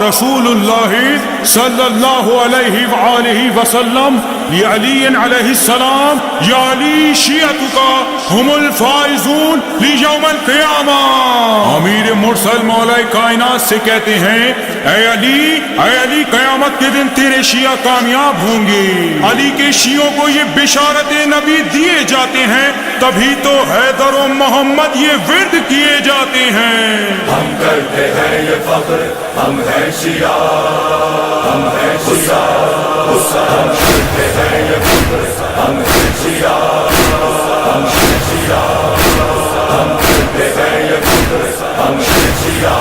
رسول اللہ صلی اللہ علیہ وآلہ وسلم لعلی علیہ السلام یا علی شیعتک ہم الفائزون لیوم القیامہ. امیر مرسل مولا کائنات سے کہتے ہیں اے علی قیامت کے دن تیرے شیعہ کامیاب ہوں گے. علی کے شیعوں کو یہ بشارت نبی دیے جاتے ہیں تبھی تو حیدر و محمد یہ ورد کیے جاتے ہیں. ہم کرتے ہیں یہ فخر ہم ہیں شیعہ ہم ہیں شیعہ ہم کرتے ہیں یہ فخر ہم ہیں شیعہ ہم ہیں شیعہ ہم کرتے ہیں یہ فخر ہم ہیں شیعہ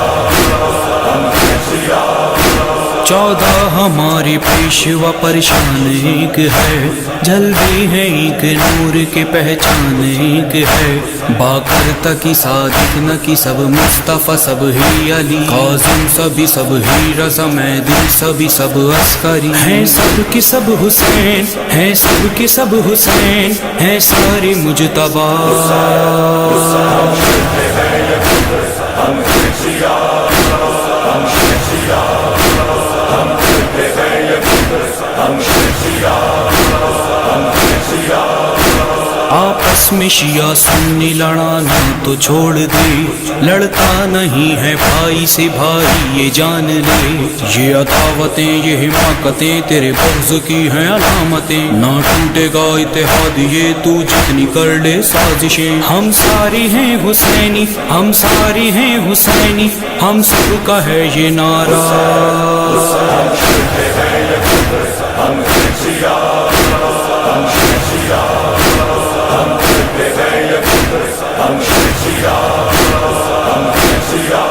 ہم ہیں شیعہ. 14 ہمارے پیشوا پریشان ایک ہے جلوے ہیں ایک نور کے پہچان ایک ہے باقر کی صادق نہ کی سب مصطفیٰ سب ہی علی قاسم سب ہی رضا میدی سب عسکری ہیں سب کے سب حسین ہیں سب کے سب حسین ہیں سارے مجتبی. ہم کرتے ہیں یہ فخر ہم ہیں شیعہ ہم ہیں شیعہ ہم کرتے ہیں یہ فخر ہم ہیں شیعہ ہم ہیں شیعہ. آپس میں شیعہ سنی لڑانا تو چھوڑ دے لڑتا نہیں ہے بھائی سے بھائی یہ جان لے. یہ عداوتیں یہ حماقتیں تیرے بغض کی ہیں علامتیں نہ ٹوٹے گا اتحاد یہ تو جتنی کر لے سازشیں. ہم سارے ہیں حسینی ہم سارے ہیں حسینی ہم سب کا ہے یہ نعرہ. ہم کرتے ہیں یہ فخر ہم ہیں شیعہ ہم ہیں شیعہ ہم کرتے ہیں یہ فخر ہم ہیں شیعہ ہم ہیں شیعہ.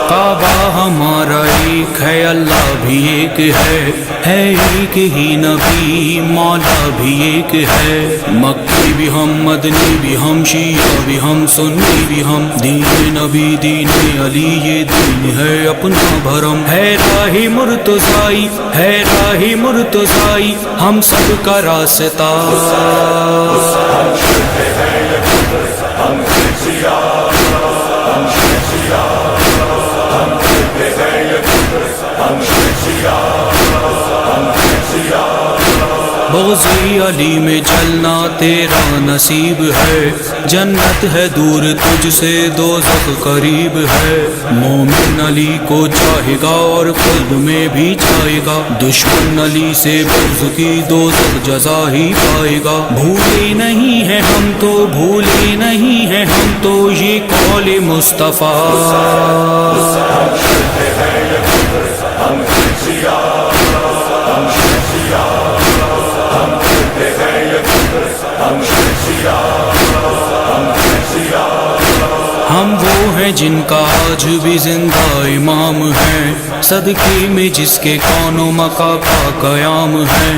کعبہ ہمارا ایک ہے اللہ بھی ایک ہے ایک ہی نبی مولا بھی ایک ہے. مکی بھی ہم مدنی بھی ہم شیعہ بھی ہم سنی بھی ہم دین نبی دین علی یہ دین ہے اپنا بھرم. ہے راہ مرتضائی ہے راہ مرتضائی ہم سب کا راستہ. ہم کرتے ہیں یہ فخر ہم ہیں شیعہ ہم ہیں شیعہ ہم کرتے ہیں یہ فخر ہم ہیں شیعہ ہم ہیں شیعہ. بغض علی میں جلنا تیرا نصیب ہے جنت ہے دور تجھ سے دوزخ قریب ہے. مومن علی کو چاہے گا اور قلب میں بھی چاہے گا دشمن علی سے بغض کی دوزخ جزا ہی پائے گا. بھولے نہیں ہیں ہم تو بھولے نہیں ہیں ہم تو یہ قول مصطفیٰ. ہم کرتے ہیں یہ فخر ہم ہیں شیعہ ہم ہیں شیعہ ہم کرتے ہیں یہ فخر ہم ہیں شیعہ ہم ہیں شیعہ. ہم وہ ہیں جن کا آج بھی زندہ امام ہے صدقے میں جس کے کون و مکا کا قیام ہے.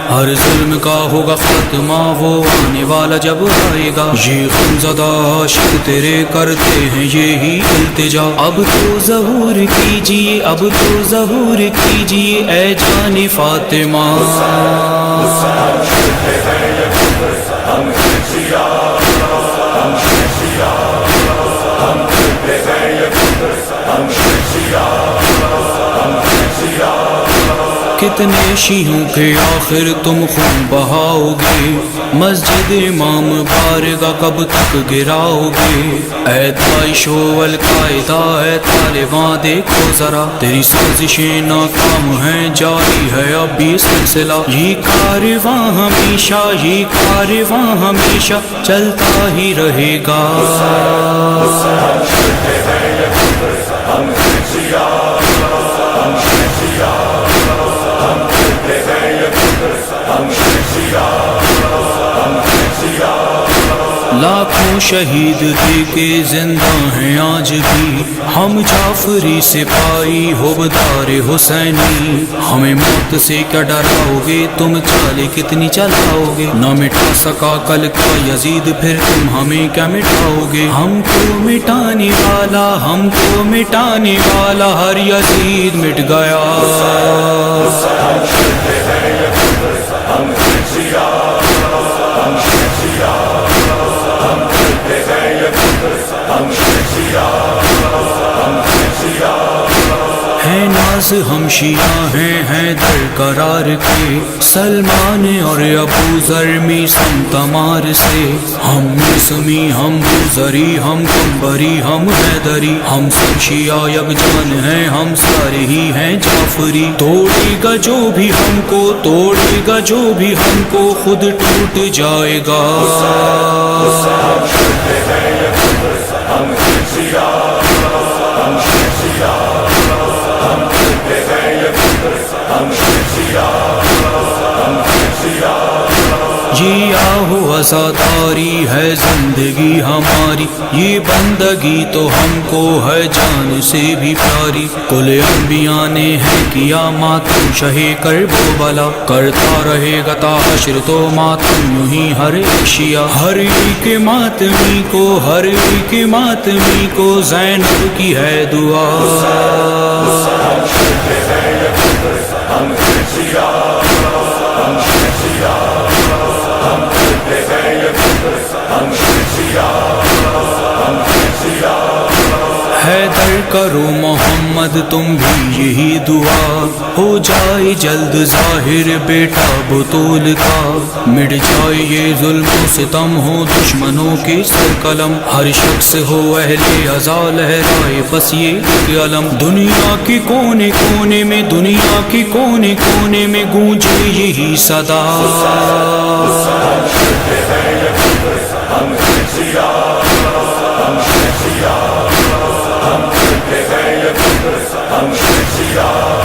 ہر ظلم کا ہوگا خاتمہ وہ آنے والا جب آئے گا. یہ غمزدہ عاشق تیرے کرتے ہیں یہی التجا. اب تو ظہور کیجیے اب تو ظہور کیجیے اے جان فاطمہ. ہم کرتے ہیں یہ فخر ہم ہیں شیعہ ہم ہیں شیعہ ہم کرتے ہیں یہ فخر ہم ہیں شیعہ ہم ہیں شیعہ. کتنے شیعوں کے آخر تم خون بہاؤ گے مسجد امام بارگاہ کب تک گراؤ گے. اے داعش و القاعدہ اے طالباں دیکھو ذرا تیری سازشیں ناکام ہیں جاری ہے اب بھی سلسلہ. یہ کارواں ہمیشہ یہ کارواں ہمیشہ چلتا ہی رہے گا. ہم کرتے ہیں یہ فخر ہم ہیں شیعہ ہم ہیں شیعہ ہم کرتے ہیں یہ فخر ہم ہیں شیعہ ہم ہیں شیعہ. لاکھوں شہید دے کے زندہ ہیں آج بھی ہم جعفری سپاہی ہوبدار حسینی. ہمیں موت سے کیا ڈراؤ گے تم چالے کتنی چلاؤ گے نہ مٹا سکا کل کا یزید پھر تم ہمیں کیا مٹاؤ گے. ہم کو مٹانے والا ہم کو مٹانے والا ہر یزید مٹ گیا. ہم کرتے ہیں یہ فخر ہم ہیں شیعہ ہم ہیں شیعہ ہم کرتے ہیں یہ فخر ہم ہیں شیعہ ہم ہیں شیعہ. ہے بعض ہم شیعہ ہیں حیدر قرار کے، سلمان اور ابو ذر میسم تمار سے، ہم میسمی ہم بوذری ہم کمبری ہم حیدری، ہم سب شیعہ یکجان ہیں، ہم سارے ہی ہیں جعفری، توڑے گا جو بھی ہم کو، توڑے گا جو بھی ہم کو، خود ٹوٹ جائے گا۔ ہم ہیں شیعہ، ہم ہیں شیعہ، ہم کرتے ہیں یہ فکر، ہم ہیں شیعہ، ہم ہیں شیعہ۔ یہ آہ و عزاداری ہے زندگی ہماری، یہ بندگی تو ہم کو ہے جان سے بھی پیاری، کل انبیاء نے ہے کیا ماتم شہ کرب و بلا، کرتا رہے گا تا حشر تو ماتم یوں ہی ہر ایک شیعہ، ہر ایک ماتمی کو، ہر ایک ماتمی کو زینب کی ہے دعا۔ ہم کرتے ہیں یہ فکر، ہم ہیں شیعہ، ہم ہیں شیعہ، ہم کرتے ہیں یہ فکر، ہم ہیں شیعہ، ہم ہیں شیعہ۔ حیدر کرو محمد تم بھی یہی دعا، ہو جائے جلد ظاہر بیٹا بطول کا، مٹ جائے یہ ظلم و ستم، ہو دشمنوں کے سر قلم، ہر شخص ہو اہل عزا لہرائے بس یہ ایک علم، دنیا کے کونے کونے میں، دنیا کے کونے کونے میں گونجے یہی صدا۔ ہم کرتے ہیں یہ فکر، ہم ہیں شیعہ، ہم ہیں شیعہ، ہم کرتے ہیں یہ فکر، ہم ہیں شیعہ۔